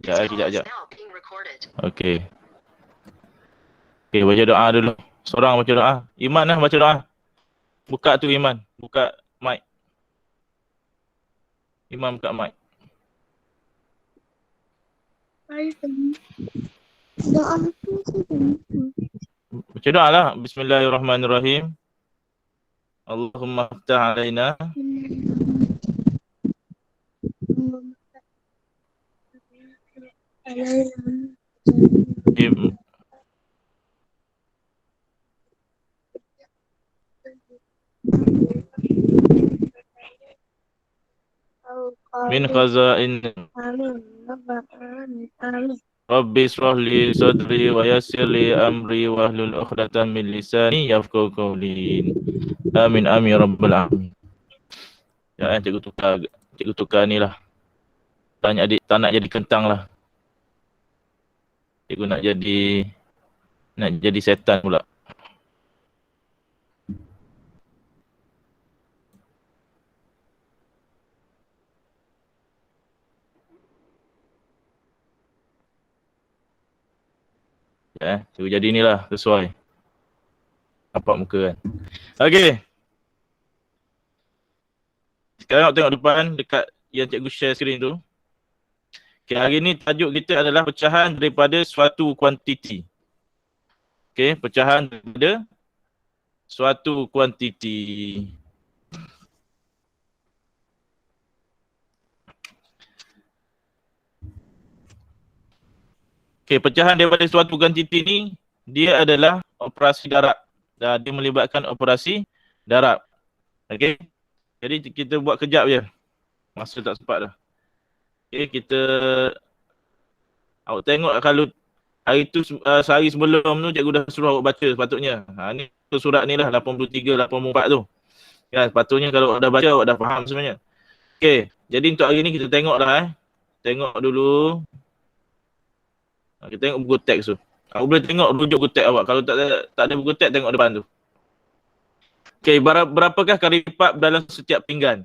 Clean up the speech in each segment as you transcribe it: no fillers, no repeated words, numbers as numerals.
Sekejap. Okey. Okey, baca doa dulu. Seorang baca doa. Iman lah baca doa. Buka tu Iman. Buka mic. Iman buka mic. Doa tu Baca doa lah. Bismillahirrahmanirrahim. Allahumma ftah alaina. Min khaza'in. Rabbi israh li sadri wa yassir li amri wahlul 'uqdatam min lisani yafqahu qawli. Amin amin ya rabbal alamin. Ya, cikgu tukar ni lah. Tak nak jadi kentang lah. Cikgu nak jadi setan pula. Ya, cikgu jadi inilah sesuai. Nampak muka kan. Okey. Sekarang tengok depan dekat yang cikgu share screen tu. Okay, hari ni tajuk kita adalah pecahan daripada suatu kuantiti. Okay, pecahan daripada suatu kuantiti. Okay, pecahan daripada suatu kuantiti ni, dia adalah operasi darab. Dia melibatkan operasi darab. Okay, jadi kita buat kejap je. Masa tak sempat dah. Okay, awak tengok kalau hari tu sehari sebelum tu cikgu dah suruh awak baca sepatutnya. Ni surat ni lah 83, 84 tu. Ya, sepatutnya kalau awak dah baca awak dah faham sebenarnya. Okey, jadi untuk hari ni kita tengok dah Tengok dulu. Kita tengok buku teks tu. Awak boleh tengok rujuk buku teks awak. Kalau tak ada buku teks tengok depan tu. Okey, berapakah karipap dalam setiap pinggan?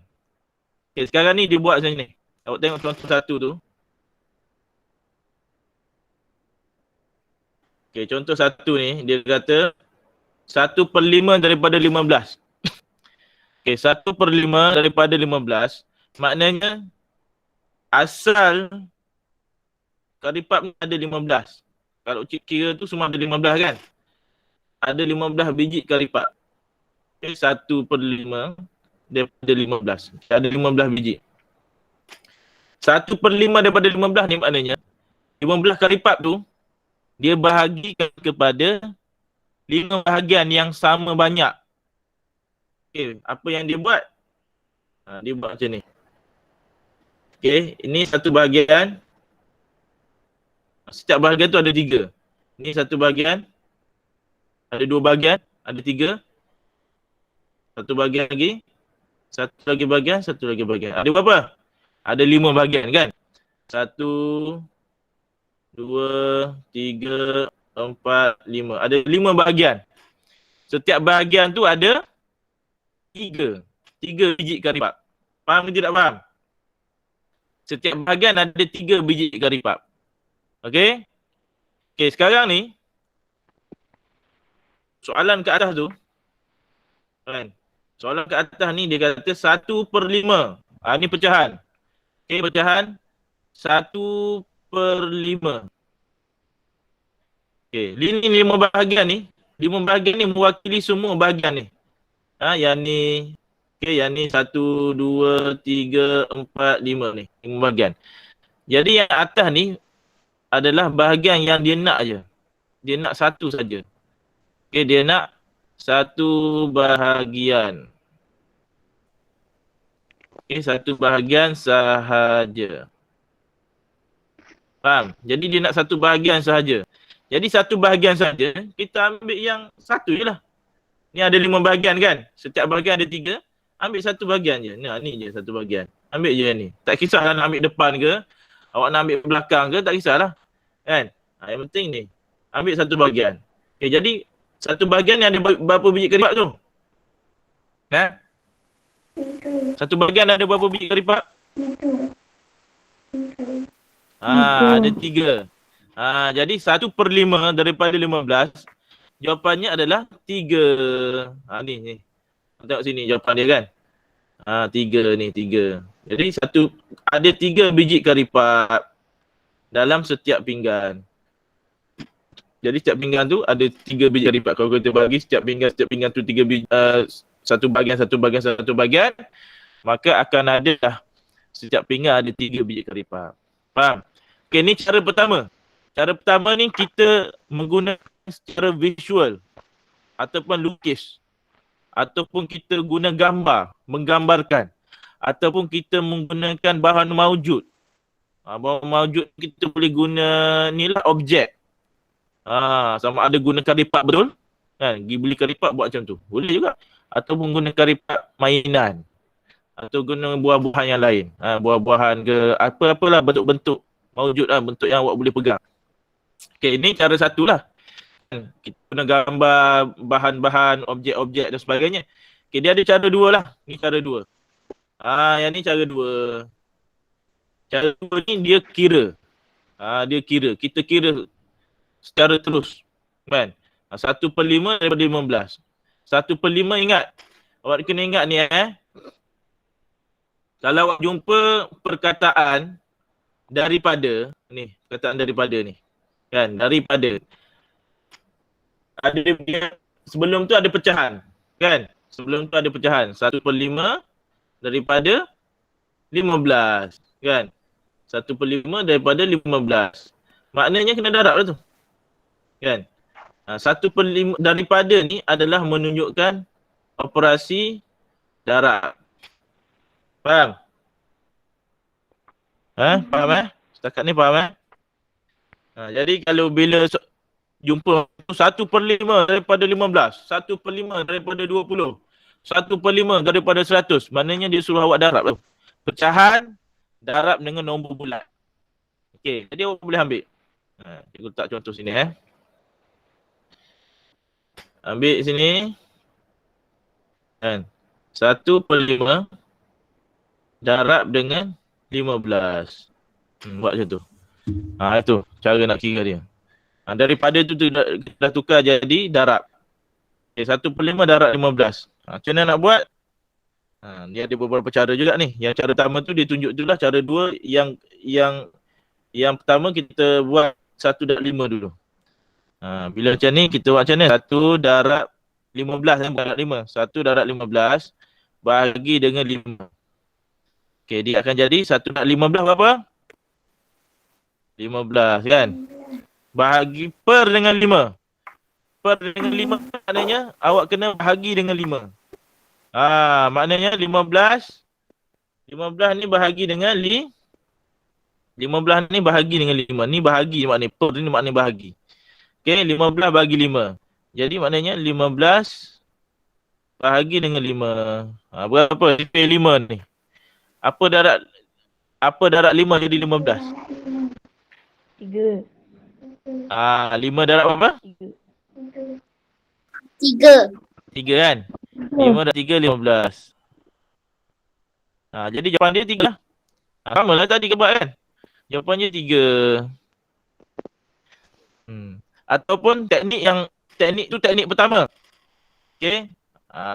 Okey, sekarang ni dia buat macam ni. Awak tengok contoh satu tu. Okey, contoh satu ni, dia kata 1/5 daripada 15. Okey, 1/5 daripada 15, maknanya asal karipap ni ada 15. Kalau kira tu semua ada 15 kan? Ada 15 biji karipap. Okey, 1/5 daripada 15. Ada 15 biji. 1/5 daripada 15 ni maknanya 15 karipap tu dia bahagikan kepada 5 bahagian yang sama banyak. Okey, apa yang dia buat? Dia buat macam ni. Okey, ini satu bahagian. Setiap bahagian tu ada 3. Ini satu bahagian. Ada 2 bahagian, ada 3. Satu bahagian lagi. Satu lagi bahagian, satu lagi bahagian. Ada berapa? Ada 5 bahagian kan? 1, 2, 3, 4, 5. Ada 5 bahagian. Setiap bahagian tu ada 3 biji karipap. Faham ke tidak faham? Setiap bahagian ada 3 biji karipap. Okey? Okey, sekarang ni soalan ke atas tu kan? Soalan ke atas ni dia kata 1/5. Ni pecahan. Okey, pecahan 1/5. Okey, ini 5 bahagian ni. 5 bahagian ni mewakili semua bahagian ni. Yang ni, okey, yang ni 1, 2, 3, 4, 5 ni. 5 bahagian. Jadi yang atas ni adalah bahagian yang dia nak je. Dia nak satu saja. Okey, dia nak satu bahagian. Okey, satu bahagian sahaja. Faham? Jadi dia nak satu bahagian sahaja. Jadi satu bahagian saja, kita ambil yang satu je lah. Ni ada 5 bahagian kan? Setiap bahagian ada 3. Ambil satu bahagian je. Ni je satu bahagian. Ambil je yang ni. Tak kisahlah nak ambil depan ke, awak nak ambil belakang ke, tak kisahlah. Kan? Yang penting ni. Ambil satu bahagian. Okay, jadi satu bahagian ni ada berapa biji karipap tu? Satu bahagian ada berapa biji karipap? Ada 3. Jadi 1/5 daripada 15, jawapannya adalah 3. Ni. Tengok sini jawapan dia kan. 3 ni, 3. Jadi ada 3 biji karipat dalam setiap pinggan. Jadi setiap pinggan tu ada 3 biji karipat. Kalau kita bagi setiap pinggan tu 3 biji, satu bahagian, maka akan ada dah setiap pinggan ada 3 biji karipat. Faham? Okey, ni cara pertama. Cara pertama ni kita menggunakan secara visual ataupun lukis, ataupun kita guna gambar, menggambarkan, ataupun kita menggunakan bahan maujud. Bahan maujud kita boleh guna inilah objek. Sama ada guna karipat betul, kan? Pergi beli karipat buat macam tu. Boleh juga. Ataupun guna karipat mainan. Atau guna buah-buahan yang lain. Buah-buahan ke apa-apalah bentuk-bentuk maujud lah, bentuk yang awak boleh pegang. Okey, ini cara satulah. Kita guna gambar, bahan-bahan, objek-objek dan sebagainya. Okey, dia ada cara dua lah. Ni cara dua. Yang ni cara dua. Cara dua ni dia kira. Dia kira. Kita kira secara terus. Kan? 1/5 daripada 15. 1/5 ingat. Awak kena ingat ni Kalau awak jumpa perkataan daripada ni, perkataan daripada ni. Kan? Daripada. Sebelum tu ada pecahan. Kan? Sebelum tu ada pecahan. 1/5 daripada 15. Kan? 1/5 daripada 15. Maknanya kena darab lah tu. Kan? 1/5 daripada ni adalah menunjukkan operasi darab. Faham? Faham Setakat ni faham jadi kalau bila jumpa 1/5 daripada 15, 1/5 daripada 20, 1/5 daripada 100, maknanya dia suruh awak darab tu. Pecahan darab dengan nombor bulat. Okey, jadi awak boleh ambil. Cikgu letak contoh sini Ambil sini. Kan? 1/5 darab dengan 15. Buat macam tu. Itu cara nak kira dia. Daripada tu dah tukar jadi darab. Okay, 1/5 darab 15. Macam mana nak buat? Dia ada beberapa cara juga ni. Yang cara pertama tu dia tunjuk tu lah. Cara dua yang pertama kita buat 1/5 dulu. Bila macam ni kita buat macam ni. 1 darab 15 bukan darab 5. 1 darab 15 bahagi dengan 5. Okey, dia akan jadi 1 darab 15 berapa? 15 kan? Bahagi per dengan 5. Per dengan 5 maknanya awak kena bahagi dengan 5. Maknanya 15 ni bahagi dengan 15 ni bahagi dengan 5. Ni bahagi maknanya per ni maknanya bahagi. Okey, 15 bahagi 5. Jadi maknanya 15 bahagi dengan 5. Berapa sifir 5 ni? Apa darab 5 jadi 15? 3. 5 darab berapa? 3. 3 kan? 5 darab 3, 15. Jadi jawapan dia 3 lah. Sama lah tadi kebak kan? Jawapannya 3. Ataupun teknik tu teknik pertama. Okey.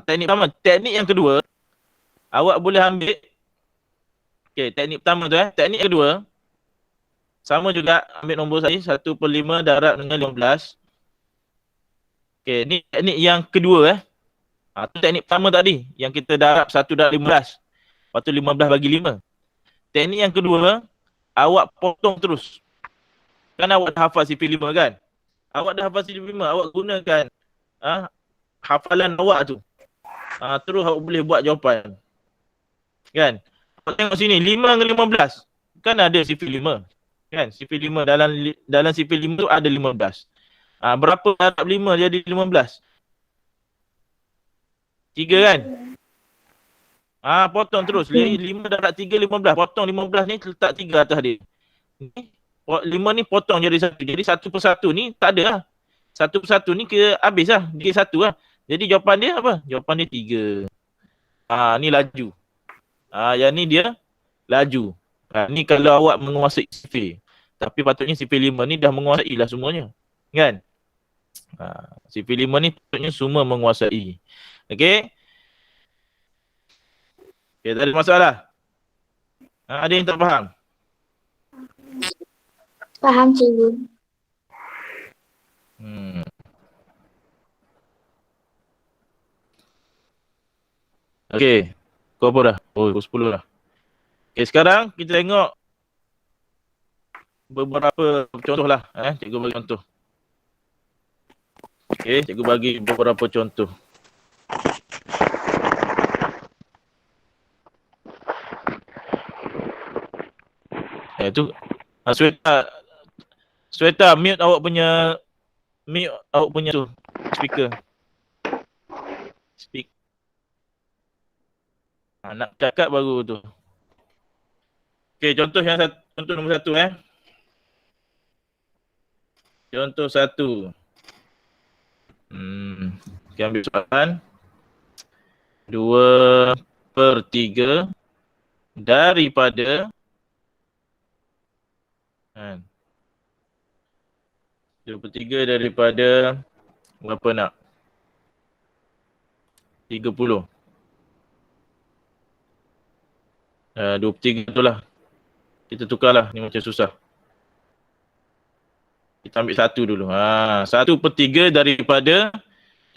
Teknik pertama. Teknik yang kedua, awak boleh ambil. Okey, teknik pertama tu Teknik kedua, sama juga ambil nombor saya 1/5 darab dengan 15. Okey, ni teknik yang kedua tu teknik pertama tadi yang kita darab 1 darab 15. Lepas tu 15 bagi 5. Teknik yang kedua, awak potong terus. Kan awak dah hafal sifir 5 kan? Awak dah hafal sifir 5, awak gunakan hafalan awak tu. Terus awak boleh buat jawapan. Kan? Awak tengok sini 5 dengan 15. Kan ada sifir 5. Kan? Sifir 5 dalam sifir 5 tu ada 15. Berapa darab 5 jadi 15? 3 kan? Potong terus. 5 darab 3, 15. Potong 15 ni letak 3 atas dia. 5 ni potong jadi 1. Jadi 1/1 ni tak ada lah. 1/1 ni ke habis lah. Dia 1 lah. Jadi jawapan dia apa? Jawapan dia 3. Ni laju. Yang ni dia laju. Ni kalau awak menguasai sifir. Tapi patutnya sifir 5 ni dah menguasai lah semuanya. Kan? Sifir 5 ni patutnya semua menguasai. Okey? Okay, tak ada masalah. Ada yang tak faham? Faham cikgu. Hmm. Okey. Kau apa dah? Oh, pukul 10 dah. Okey, sekarang kita tengok beberapa contoh lah. Cikgu bagi contoh. Okey, cikgu bagi beberapa contoh. Tu Sweta mute awak punya tu speaker. Speak. Nak cakap baru tu. Okey, contoh nombor 1 Contoh 1. Kita ambil soalan 2/3 daripada 2/3 daripada berapa nak? 30. 2/3 tu lah. Kita tukarlah, ni macam susah. Kita ambil 1 dulu. 1/3 daripada,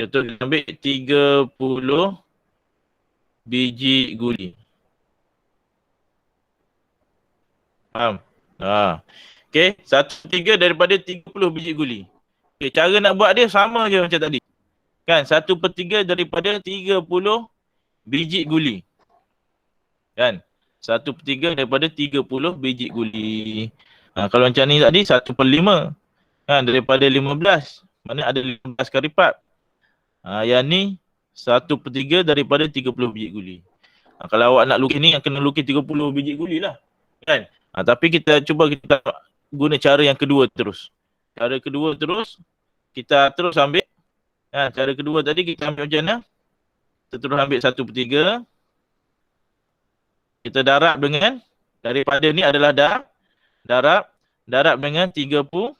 contoh kita ambil 30 biji guli. Faham? Okey, 1/3 daripada 30 biji guli. Okey, cara nak buat dia sama je macam tadi. Kan, 1/3 daripada 30 biji guli. Kan? 1/3 daripada 30 biji guli. Kalau macam ni tadi 1/5. Kan, daripada 15. Mana ada 15 kali 4. Yang ni 1/3 daripada 30 biji guli. Kalau awak nak lukis ni, kena lukis 30 biji guli lah. Kan? Tapi kita cuba kita guna cara yang kedua terus. Cara kedua terus, kita terus ambil. Cara kedua tadi kita ambil macam mana? Kita terus ambil 1/3. Kita darab dengan, daripada ni adalah darab dengan 30.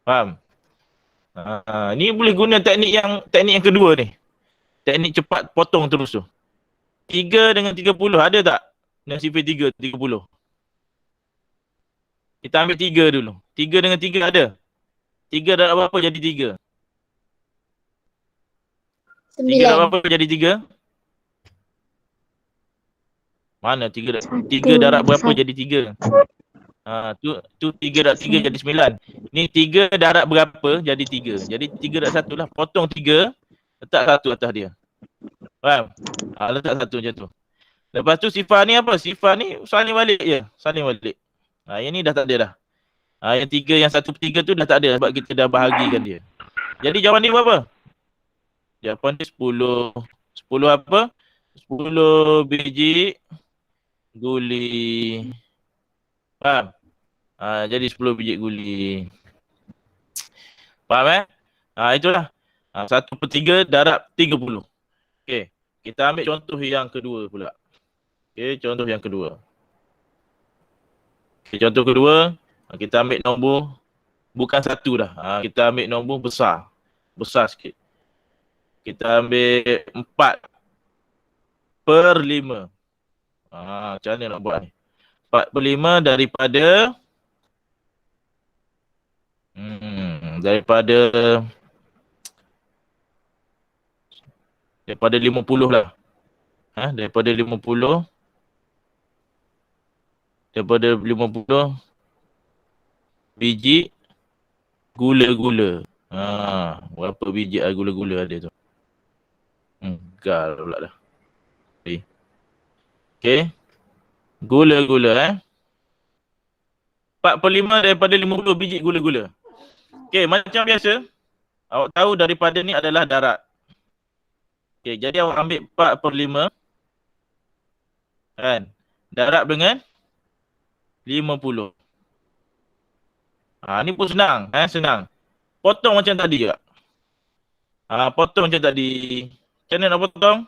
Faham? Ni boleh guna teknik yang kedua ni. Teknik cepat potong terus tu. 3 dengan 30 ada tak? Dengan sifir 3, 30. Kita ambil 3 dulu. 3 dengan 3 ada? 3 darab berapa jadi 3? 3 darab berapa jadi 3? Mana 3 darab berapa jadi 3? Tu 3 darab 3 jadi 9. Ni 3 darab berapa jadi 3? Jadi 3 darab 1 lah. Potong 3, letak 1 atas dia. Faham? Letak 1 macam tu. Lepas tu sifar ni apa? Sifar ni saling balik je. Saling balik. Yang ni dah tak ada dah. Yang 3, yang 1/3 tu dah tak ada sebab kita dah bahagikan dia. Jadi jawapan ni berapa? Jawapan dia 10. 10 apa? 10 biji guli. Faham? Jadi 10 biji guli. Faham itulah. 1/3 darab 30. Okey. Kita ambil contoh yang kedua pula. Okey, contoh yang kedua. Okey, contoh kedua. Kita ambil nombor bukan 1 dah. Kita ambil nombor besar. Besar sikit. Kita ambil 4/5. Macam mana nak buat ni? 4/5 daripada daripada 50 lah. Daripada 50 biji gula-gula. Berapa biji gula-gula ada tu? Gal pula dah. Okey. Gula-gula 4/5 daripada 50 biji gula-gula. Okey, macam biasa. Awak tahu daripada ni adalah darab. Okey, jadi awak ambil 4/5. Kan? Darab dengan 50. Ni pun senang. Senang. Potong macam tadi juga. Potong macam tadi. Macam mana nak potong?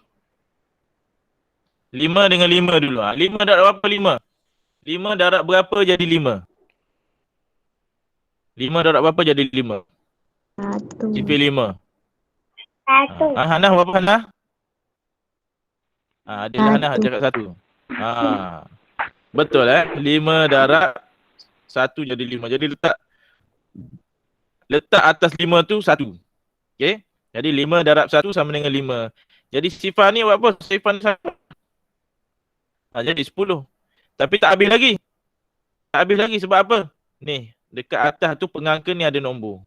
5 dengan 5 dulu. 5 darab berapa 5? 5 darab berapa jadi 5? 5 darab berapa jadi 5? 1. Sifir 5. 1. Hana berapa Hana? Adalah Hana 1. cakap 1. Betul 5 darab 1 jadi 5. Jadi letak atas 5 tu 1. Okey. Jadi 5 darab 1 sama dengan 5. Jadi sifar ni buat apa? Sifar ni sama. Jadi 10. Tapi tak habis lagi. Tak habis lagi sebab apa? Ni, dekat atas tu pengangka ni ada nombor.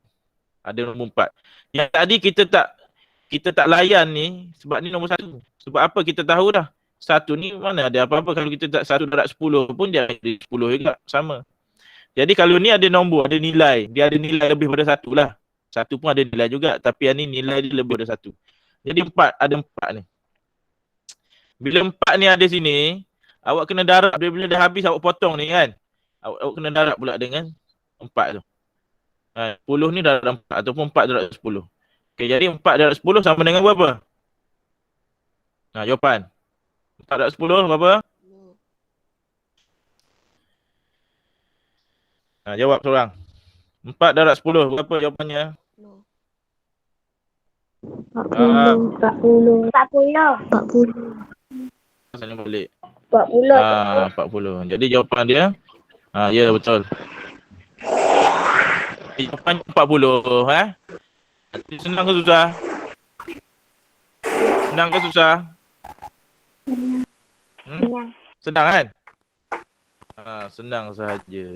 Ada nombor 4. Yang tadi kita tak layan ni sebab ni nombor 1. Sebab apa kita tahu dah. 1 ni mana ada apa-apa. Kalau kita tak 1 darab 10 pun dia ada 10 juga. Sama. Jadi kalau ni ada nombor, ada nilai. Dia ada nilai lebih pada 1 lah. 1 pun ada nilai juga. Tapi yang ni nilai dia lebih pada 1. Jadi 4. Ada 4 ni. Bila 4 ni ada sini, awak kena darab. Bila dah habis awak potong ni kan. Awak kena darab pula dengan 4 tu. 10 ni darab 4 ataupun 4 darab 10. Okay, jadi 4 darab 10 sama dengan berapa? Jawapan. 4 darab 10 berapa? Jawab seorang. 4 darab 10 berapa jawapannya? 40. 40. 40. Sana balik. 40. 40. Jadi jawapan dia ya betul. Jawapan 40 Senang ke susah? Senang ke susah? Senang kan? Senang sahaja.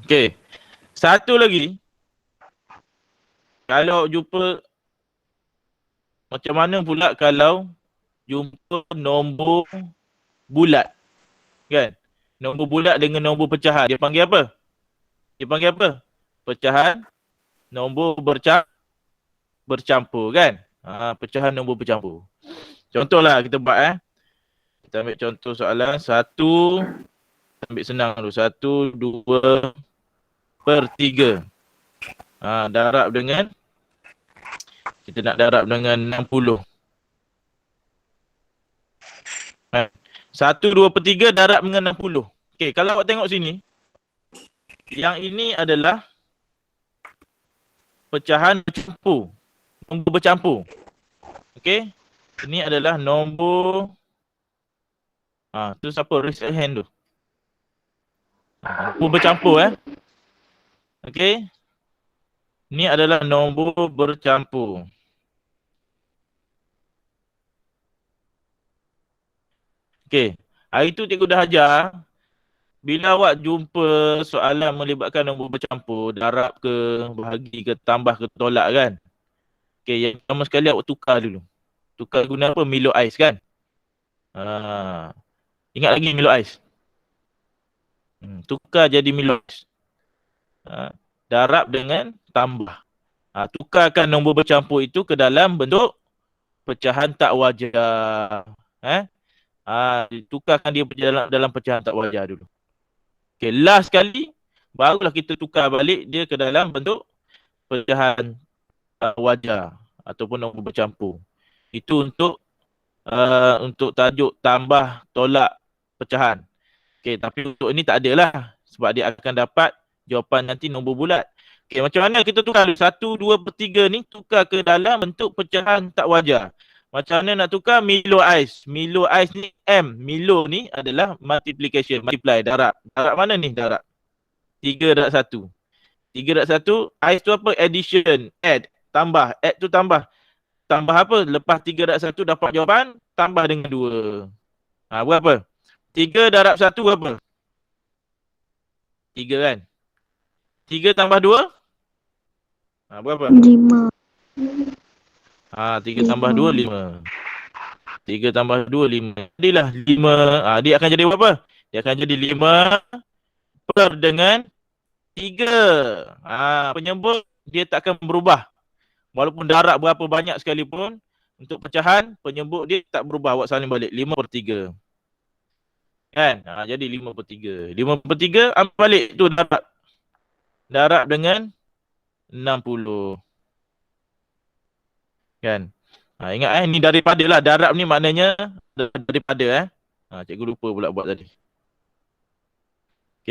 Okey. Satu lagi. Kalau jumpa macam mana pula kalau jumpa nombor bulat? Kan? Nombor bulat dengan nombor pecahan. Dia panggil apa? Pecahan nombor bercampur kan? Pecahan nombor bercampur. Contohlah kita buat Kita ambil contoh soalan 1. Ambil senang dulu. 1, 2/3. Darab dengan kita nak darab dengan 60. 1, 2/3 darab dengan 60. Okey, kalau awak tengok sini. Yang ini adalah pecahan bercampur. Nombor bercampur. Okey. Ini adalah nombor tu siapa raise hand tu? Nombor bercampur Okey. Ini adalah nombor bercampur. Okey. Hari tu cikgu dah ajar. Bila awak jumpa soalan melibatkan nombor bercampur, darab ke, bahagi ke, tambah ke, tolak kan? Okey, yang pertama sekali awak tukar dulu. Tukar guna apa? Milo ais kan? Ingat lagi Milo ais? Tukar jadi Milo ais. Darab dengan tambah. Tukarkan nombor bercampur itu ke dalam bentuk pecahan tak wajar. Tukarkan dia dalam pecahan tak wajar dulu. Okay, last sekali barulah kita tukar balik dia ke dalam bentuk pecahan wajar ataupun nombor bercampur. Itu untuk tajuk tambah tolak pecahan. Okey, tapi untuk ini tak adalah sebab dia akan dapat jawapan nanti nombor bulat. Okey, macam mana kita tukar 1, 2/3 ni tukar ke dalam bentuk pecahan tak wajar. Macam mana nak tukar? Milo ais. Milo ais ni M. Milo ni adalah multiplication, multiply, darab. Darab mana ni darab? 3 darab 1. 3 darab 1, ais tu apa? Addition, add, tambah. Add tu tambah. Tambah apa? Lepas 3 darab 1 dapat jawapan, tambah dengan 2. Berapa? 3 darab 1 berapa? 3 kan? 3 tambah 2? Berapa? 5. 3 tambah 2, 5. 3 tambah 2, 5. Jadilah 5. Dia akan jadi berapa? Dia akan jadi 5 per dengan 3. Penyebut dia tak akan berubah. Walaupun darab berapa banyak sekalipun, untuk pecahan, penyebut dia tak berubah. Awak salin balik. 5/3. Kan? Jadi 5/3. 5/3 ambil balik tu darab. Darab dengan 60. Kan? Ingat ni daripada lah. Darab ni maknanya daripada Cikgu lupa pula buat tadi.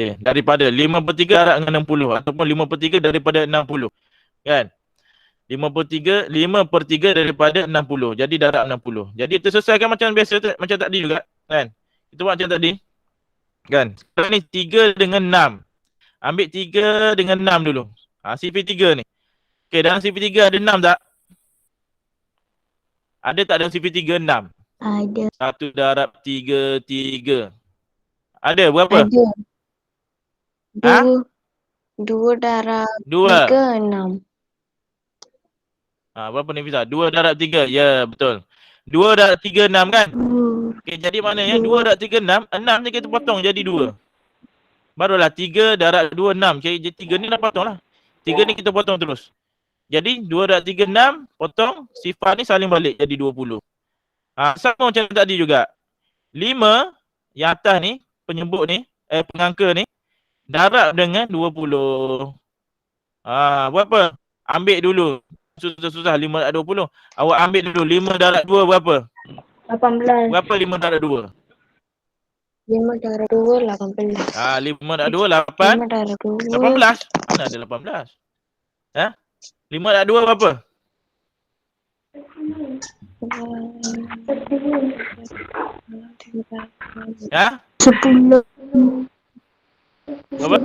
Okey, daripada 5/3 darab dengan 60 ataupun 5/3 daripada 60. Kan? 5/3 daripada 60. Jadi darab 60. Jadi terselesaikan macam biasa macam tadi juga, kan? Kita buat macam tadi. Kan? Sekarang ni 3 dengan 6. Ambil 3 dengan 6 dulu. CP3 ni. Okey, dalam CP3 ada 6 tak? Ada tak dalam CP3 6? Ada. 1 darab 3, 3. Ada berapa? Ada. Ha? 2 darab 2. 3, 6. Berapa ni Fiza? 2 darab 3. Ya, betul. 2 darab 3, 6 kan? Okey, jadi maknanya 2 darab 3, 6. 6 ni kita potong jadi 2. Barulah 3 darab 2, 6. Jadi 3 ni dah potong lah. 3 ni kita potong terus. Jadi 2 darab 3, 6. Potong. Sifar ni saling balik jadi 20. Sama macam tadi juga. 5 yang atas ni, penyebut ni, pengangka ni, darab dengan 20. Buat apa? Ambil dulu. Susah-susah 5 darab 20. Awak ambil dulu 5 darab 2 berapa? 18. Berapa 5 darab 2? 5 darab 2, 18. 5 darab 2, 8. 5 darab 2. 18. Mana ada 18? 5 darab 2 berapa? Ya? 10. Berapa?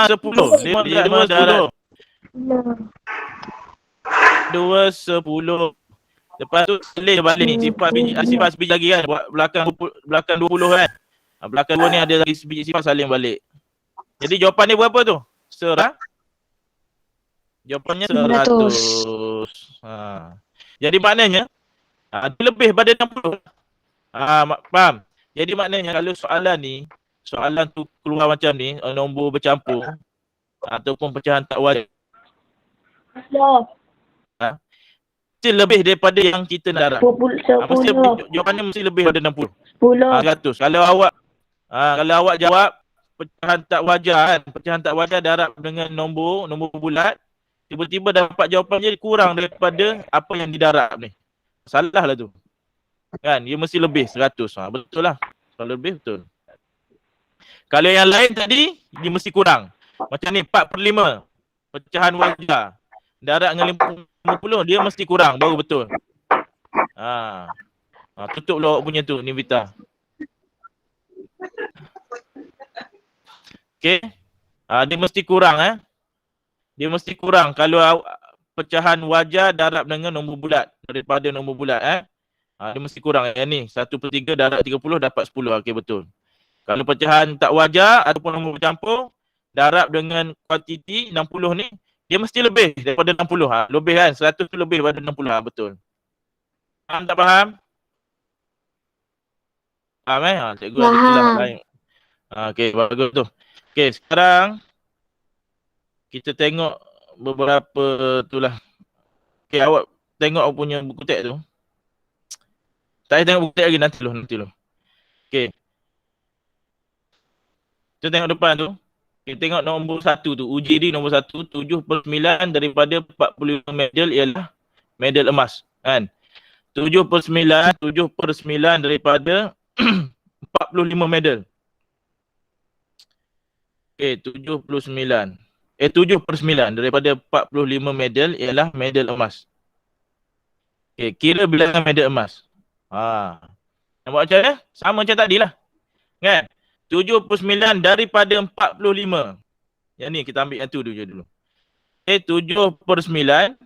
10. 5 darab 2, 10. Lepas tu balik ni. Sifar sebiji lagi kan. Buat belakang 20 kan. Belakang 2 ni ada lagi sebiji sifar saling balik. Jadi jawapan ni berapa tu? Jawapannya 100. Jadi maknanya dia lebih pada 60. Faham? Jadi maknanya kalau soalan tu keluar macam ni, nombor bercampur ataupun pecahan tak wajar, mesti lebih daripada yang kita nak darab. Jawapannya mesti lebih daripada 60. 100. Kalau awak jawab pecahan tak wajar kan, pecahan tak wajar darab dengan nombor bulat, tiba-tiba dapat jawapan je kurang daripada apa yang didarab ni. Salah lah tu. Kan, dia mesti lebih 100. Betul lah. Kalau lebih betul. Kalau yang lain tadi, dia mesti kurang. Macam ni 4/5 pecahan wajar darab dengan 50, dia mesti kurang baru betul. Tutup lah awak punya tu, ni Vita. Okey. Dia mesti kurang Dia mesti kurang kalau pecahan wajar darab dengan nombor bulat daripada nombor bulat dia mesti kurang. Yang ni 1/3 darab 30 dapat 10. Okey, betul. Kalau pecahan tak wajar ataupun nombor bercampur darab dengan kuantiti 60 ni, dia mesti lebih daripada 60. Lebih kan? 100 tu lebih daripada 60. Betul. Faham tak faham? Faham Cikgu ada silap lain. Okey, bagus tu. Okey, sekarang kita tengok beberapa tu lah. Okey, awak tengok awak punya buku teks tu. Tak payah tengok buku teks lagi, nanti dulu. Okey. Kita tengok depan tu. Kita tengok nombor 1 tu. Uji diri nombor 1, 7/9 daripada 45 medal ialah medal emas. Kan? 7/9 daripada 45 medal. Okey, 7/9 daripada 45 medal ialah medal emas. Okey, kira bilangan medal emas. Nampak macam mana? Sama macam tadi lah. Kan? 7/9 daripada 45. Yang ni kita ambil yang tu dulu. Okey, 7/9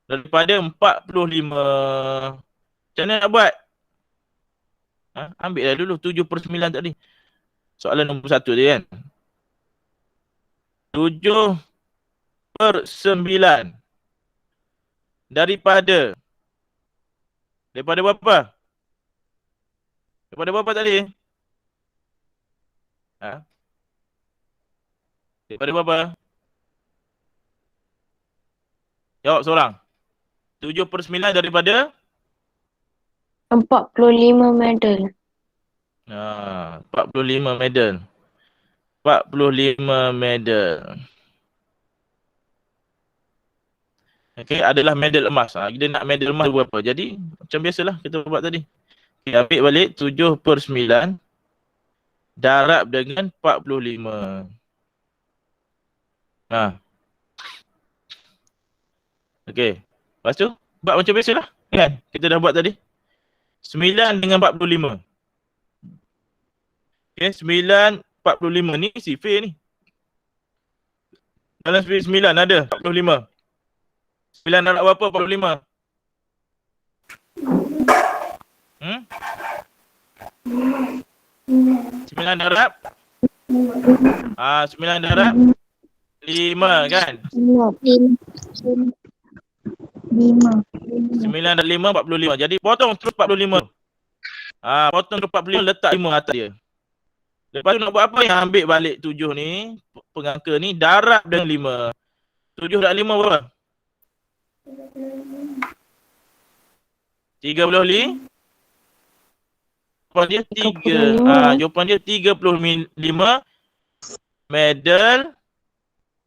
daripada 45. Macam mana nak buat? Ambil dah dulu 7/9 tadi. Soalan nombor 1 dia kan. 7/9 daripada berapa? Daripada berapa tadi? Daripada berapa? Jawab seorang. 7/9 daripada 45 medal. 45 medal. 45 medal. Okey, adalah medal emas. Kita nak medal emas berapa? Jadi macam biasalah kita buat tadi. Okey, ambil balik 7/9 darab dengan 45. Ha. Okey. Lepas tu buat macam biasalah, kan? Kita dah buat tadi. 9 dengan 45. Okey, 9 45 ni sifir ni. Dalam sifir 9 ada 45. 9 darab berapa 45? Hmm? 9 darab 9 darab 5 kan? 9 darab 5 45. Jadi potong terus 45. Potong terus 45, letak 5 atas dia. Lepas tu nak buat apa? Yang ambil balik 7 ni, pengangka ni, darab dengan 5. 7 darab 5 berapa? 35. Jawapan dia 3. Jawapan dia 35 medal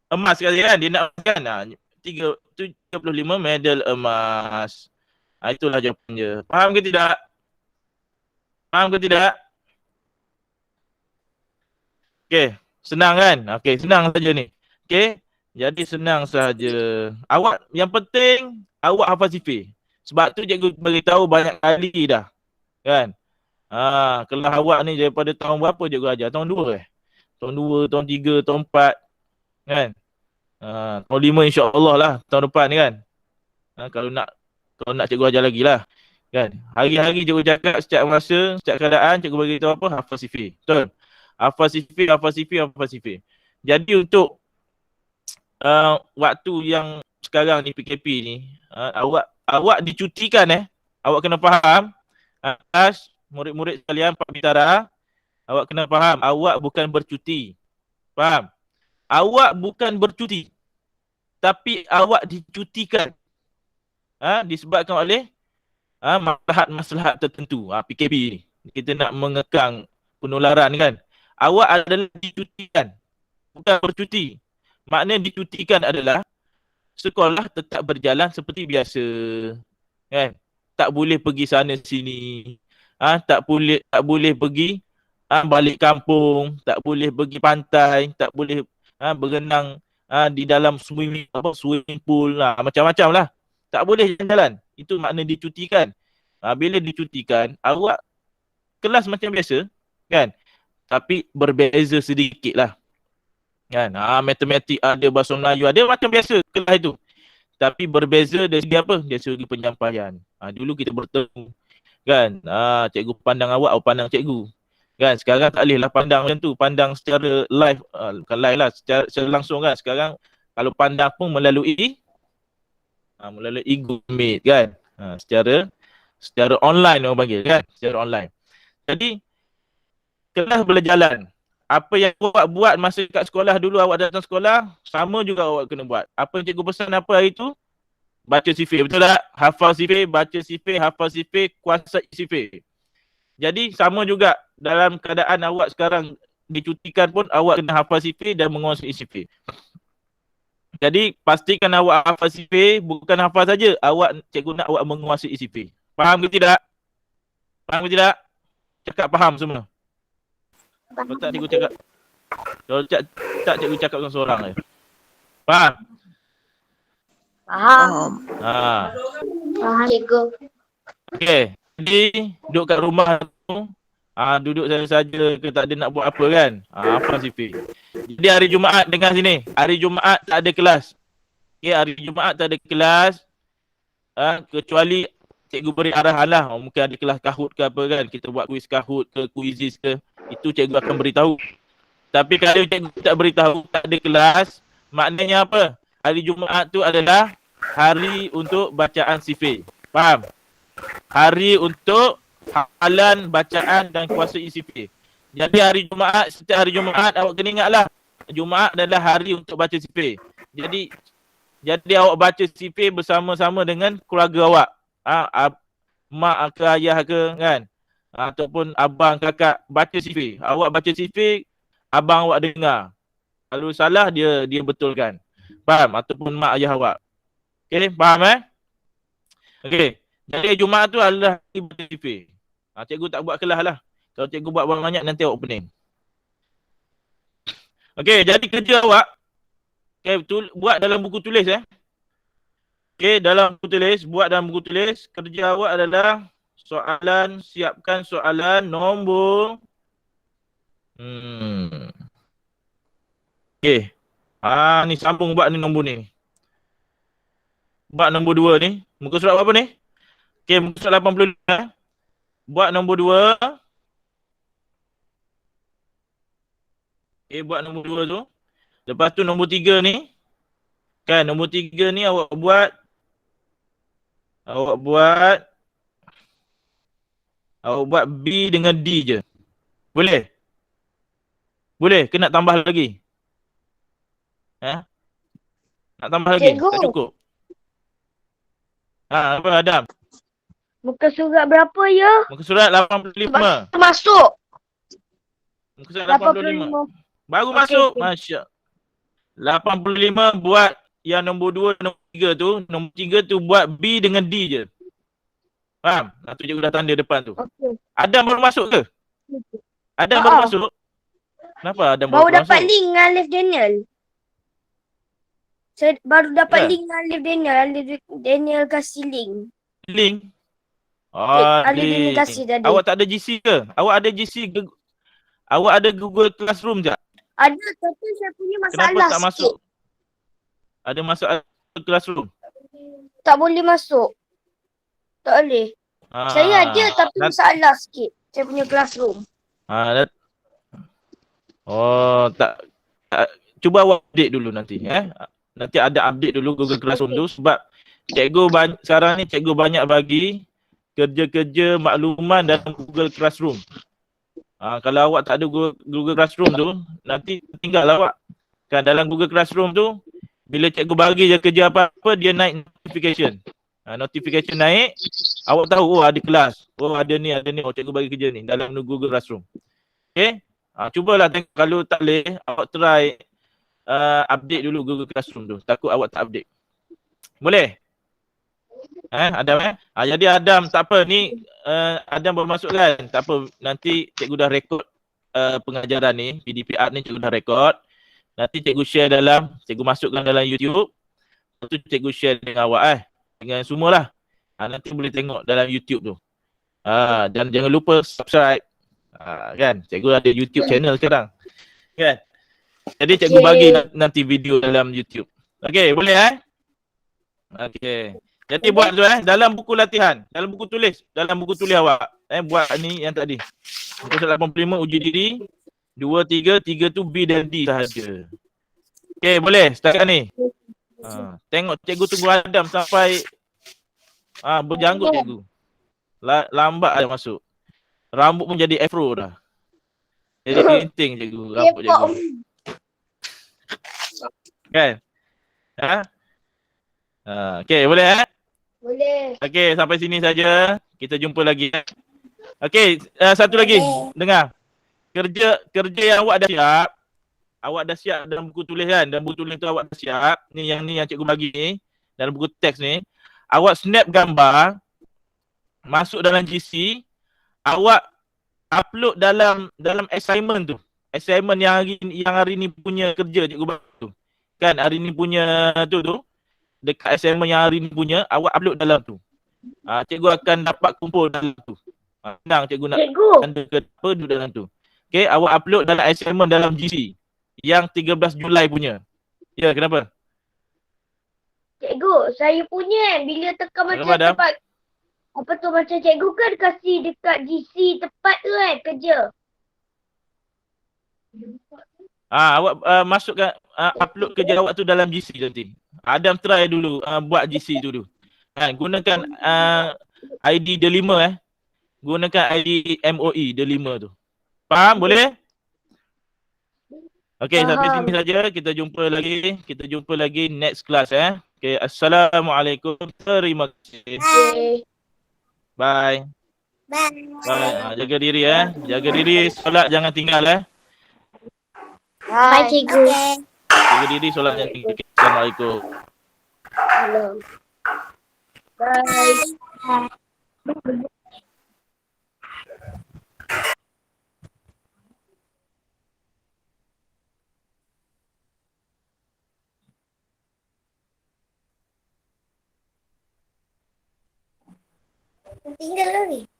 emas sekali kan? Dia nak kan? 35 medal emas. Itulah jawapan dia. Faham ke tidak? Faham ke tidak? Okey, senang kan? Okey, senang saja ni. Okey, jadi senang saja. Awak, yang penting awak hafal sifir. Sebab tu cikgu beritahu banyak kali dah. Kan? Kelas awak ni daripada tahun berapa cikgu ajar? Tahun 2 Tahun 2, tahun 3, tahun 4. Kan? Tahun 5 insya-Allah lah tahun depan ni kan. Kalau nak cikgu ajar lagi lah. Kan? Hari-hari cikgu cakap setiap masa, setiap keadaan cikgu bagi tahu apa? Hafal sifir. Betul? Hafal sifir, hafal sifir, hafal sifir. Jadi untuk waktu yang sekarang ni PKP ni, awak dicutikan Awak kena faham, murid-murid sekalian Pak Bintara, awak kena faham, awak bukan bercuti. Faham? Awak bukan bercuti. Tapi awak dicutikan. Disebabkan oleh maslahat tertentu. PKP ni. Kita nak mengekang penularan kan. Awak adalah dicutikan. Bukan bercuti. Maknanya dicutikan adalah sekolah tetap berjalan seperti biasa. Kan? Tak boleh pergi sana sini. Tak boleh pergi balik kampung, tak boleh pergi pantai, tak boleh berenang di dalam swimming pool macam-macam lah. Tak boleh jalan-jalan. Itu makna dicutikan. Bila dicutikan, awak kelas macam biasa, kan? Tapi berbeza sedikit lah. Kan? Matematik ada, bahasa Melayu ada, macam biasa kelas itu. Tapi berbeza dari segi apa? Dari segi penyampaian. Dulu kita bertemu. Kan? Cikgu pandang awak pandang cikgu. Kan? Sekarang tak boleh lah pandang macam tu. Pandang secara live. Bukan live lah. Secara langsung kan. Sekarang kalau pandang pun melalui Google Meet kan. Secara online orang panggil kan. Secara online. Jadi kelas boleh jalan. Apa yang awak buat masa kat sekolah dulu, awak datang sekolah, sama juga awak kena buat. Apa yang cikgu pesan apa hari tu? Baca sifir. Betul tak? Hafal sifir, baca sifir, hafal sifir, kuasai sifir. Jadi sama juga dalam keadaan awak sekarang dicutikan pun, awak kena hafal sifir dan menguasai sifir. Jadi pastikan awak hafal sifir, bukan hafal saja, cikgu nak awak menguasai sifir. Faham ke tidak? Faham ke tidak? Cakap faham semua. Kalau tak cikgu cakap. Kalau tak cikgu cakap dengan seorang je. Faham? Faham. Faham cikgu. Okey. Jadi duduk kat rumah tu, duduk saja ke tak ada nak buat apa kan? Hafal sifir. Jadi hari Jumaat dengar sini. Hari Jumaat tak ada kelas. Okey, hari Jumaat tak ada kelas. Kecuali cikgu beri arahan lah. Mungkin ada kelas Kahoot ke apa kan. Kita buat kuis Kahoot ke, kuisis ke. Itu cikgu akan beritahu. Tapi kalau cikgu tak beritahu, tak ada kelas, maknanya apa? Hari Jumaat tu adalah hari untuk bacaan sifir. Faham? Hari untuk hafalan, bacaan dan kuasai sifir. Jadi hari Jumaat, setiap hari Jumaat awak kena ingatlah. Jumaat adalah hari untuk baca sifir. Jadi awak baca sifir bersama-sama dengan keluarga awak. Mak ke ayah ke kan? Ataupun abang, kakak baca sifir. Awak baca sifir, abang awak dengar. Kalau salah dia betulkan. Faham? Ataupun mak ayah awak. Okey, faham Okey. Jadi Jumaat tu adalah hari baca sifir. Cikgu tak buat kelas lah. Kalau cikgu buat banyak nanti awak pening. Okey, jadi kerja awak buat dalam buku tulis Okey, dalam buku tulis, buat dalam buku tulis, kerja awak adalah siapkan soalan nombor Okey. Ni sambung buat ni nombor ni. Buat nombor 2 ni. Muka surat berapa ni? Okey, muka surat 85. Buat nombor 2. Okey, buat nombor 2 tu. Lepas tu nombor 3 ni. Kan, nombor 3 ni awak buat B dengan D je. Boleh? Boleh ke nak tambah lagi? Nak tambah lagi? Cikgu. Tak cukup? Apa Adam? Muka surat berapa ya? Muka surat 85. Masuk. Muka surat 85. Baru masuk. Masya. 85 buat yang nombor 2, nombor 3 tu. Nombor 3 tu buat B dengan D je. Faham? Tu cikgu dah tanda depan tu. Okey. Adam baru masuk ke? Adam baru masuk? Kenapa Adam baru Baru masuk? dapat link dengan Alif Daniel. Saya baru dapat link dengan Alif Daniel. Alif Daniel kasih link. Link? Alif Daniel Link. kasih tadi. Awak tak ada GC ke? Awak ada GC ke? Awak ada Google Classroom je? Ada, tapi saya punya masalah Kenapa tak sikit. masuk? Ada masalah Classroom? Tak boleh masuk. Tak boleh. Saya ada tapi masalah sikit. Saya punya classroom. Tak. Cuba awak update dulu nanti. Nanti ada update dulu Google Classroom tu sebab sekarang ni cikgu banyak bagi kerja-kerja makluman dalam Google Classroom. Kalau awak tak ada Google Classroom tu, nanti tinggal awak. Kan dalam Google Classroom tu, bila cikgu bagi je kerja apa-apa, dia naik notification. Notification naik, awak tahu, ada kelas. Ada ni. Cikgu bagi kerja ni dalam Google Classroom. Okay? Cubalah tengok, kalau tak boleh, awak try update dulu Google Classroom tu. Takut awak tak update. Boleh? Adam jadi Adam tak apa ni Adam baru masuk kan, tak apa, nanti cikgu dah rekod pengajaran ni, PDP Art ni cikgu dah rekod, nanti cikgu share cikgu masukkan dalam YouTube, lepas tu cikgu share dengan awak dengan semualah. Nanti boleh tengok dalam YouTube tu. Dan jangan lupa subscribe. Kan, cikgu ada YouTube channel sekarang kan, jadi cikgu bagi nanti video dalam YouTube. Okey, boleh okey. Jadi buat tu dalam buku latihan, dalam buku tulis awak buat ni yang tadi. Muka surat 85 uji diri 2, 3 tu B dan D sahaja. Okey, boleh setakat ni. Tengok cikgu tunggu Adam sampai berjanggut cikgu. Lambat ada masuk. Rambut pun jadi afro dah. Jadi kerinting cikgu, rambut cikgu. Kan? Okey, boleh Boleh. Okey, sampai sini saja. Kita jumpa lagi. Okey, satu lagi. Dengar. Kerja yang awak dah siap. Awak dah siap dalam buku tulis kan? Dalam buku tulis tu awak dah siap. Ni yang cikgu bagi ni. Dalam buku teks ni. Awak snap gambar. Masuk dalam GC. Awak upload dalam assignment tu. Assignment yang hari ni punya kerja cikgu bagi tu. Kan hari ni punya tu. Dekat assignment yang hari ni punya, awak upload dalam tu. Cikgu akan dapat kumpul dalam tu. Senang cikgu nak tanda ke apa duduk dalam tu. Okay, awak upload dalam assignment dalam GC. Yang 13 Julai punya. Ya, kenapa? Cikgu, saya punya bila tekan macam tempat apa tu, macam cikgu kan kasih dekat GC tepat tu kerja. Awak masukkan upload kerja awak tu dalam GC nanti. Adam try dulu buat GC tu dulu. Gunakan ID Delima Gunakan ID MOE Delima tu. Faham? Boleh? Okey, sampai sini saja. Kita jumpa lagi next class Okey, assalamualaikum. Terima kasih. Bye. Bye. Jaga diri Jaga diri, solat jangan tinggal Bye cikgu. Jaga diri, solat jangan tinggal. Assalamualaikum. Hello. Bye. tinggal lagi.